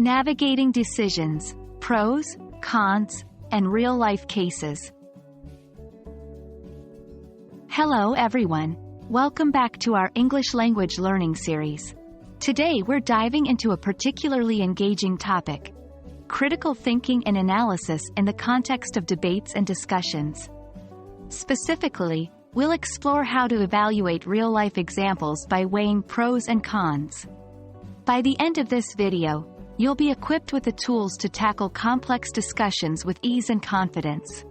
Navigating decisions, pros, cons, and real-life cases. Hello everyone. Welcome back to our English language learning series. Today we're diving into a particularly engaging topic: critical thinking and analysis in the context of debates and discussions. Specifically, we'll explore how to evaluate real-life examples by weighing pros and cons. By the end of this video, you'll be equipped with the tools to tackle complex discussions with ease and confidence.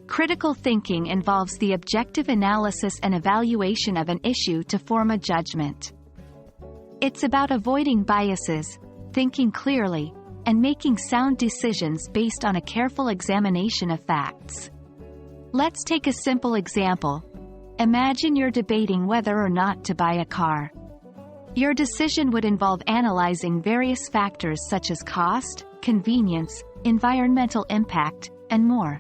Critical thinking involves the objective analysis and evaluation of an issue to form a judgment. It's about avoiding biases, thinking clearly, and making sound decisions based on a careful examination of facts. Let's take a simple example. Imagine you're debating whether or not to buy a car. Your decision would involve analyzing various factors such as cost, convenience, environmental impact, and more.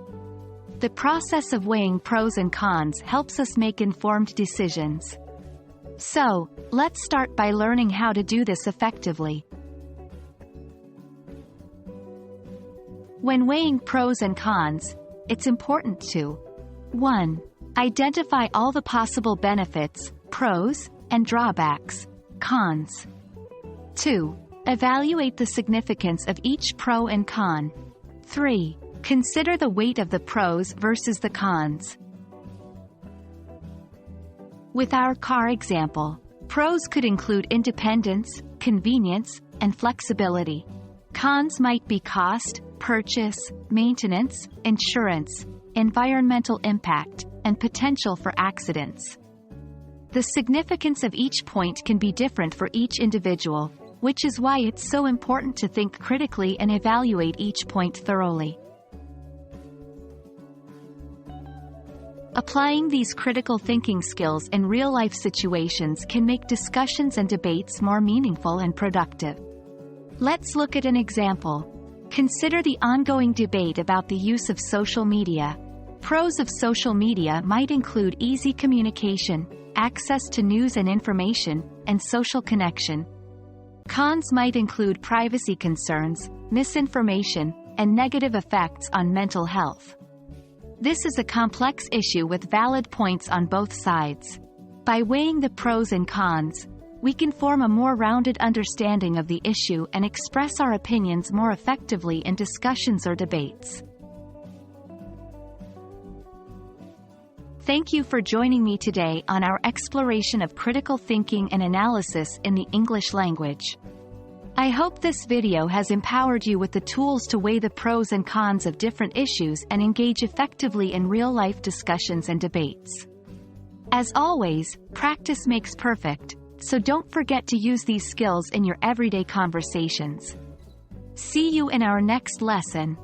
The process of weighing pros and cons helps us make informed decisions. So, let's start by learning how to do this effectively. When weighing pros and cons, it's important to 1. Identify all the possible benefits, pros, and drawbacks, cons. 2. Evaluate the significance of each pro and con. 3. Consider the weight of the pros versus the cons. With our car example, pros could include independence, convenience, and flexibility. Cons might be cost, purchase, maintenance, insurance, environmental impact, and potential for accidents. The significance of each point can be different for each individual, which is why it's so important to think critically and evaluate each point thoroughly. Applying these critical thinking skills in real-life situations can make discussions and debates more meaningful and productive. Let's look at an example. Consider the ongoing debate about the use of social media. Pros of social media might include easy communication, access to news and information, and social connection. Cons might include privacy concerns, misinformation, and negative effects on mental health. This is a complex issue with valid points on both sides. By weighing the pros and cons, we can form a more rounded understanding of the issue and express our opinions more effectively in discussions or debates. Thank you for joining me today on our exploration of critical thinking and analysis in the English language. I hope this video has empowered you with the tools to weigh the pros and cons of different issues and engage effectively in real-life discussions and debates. As always, practice makes perfect, so don't forget to use these skills in your everyday conversations. See you in our next lesson.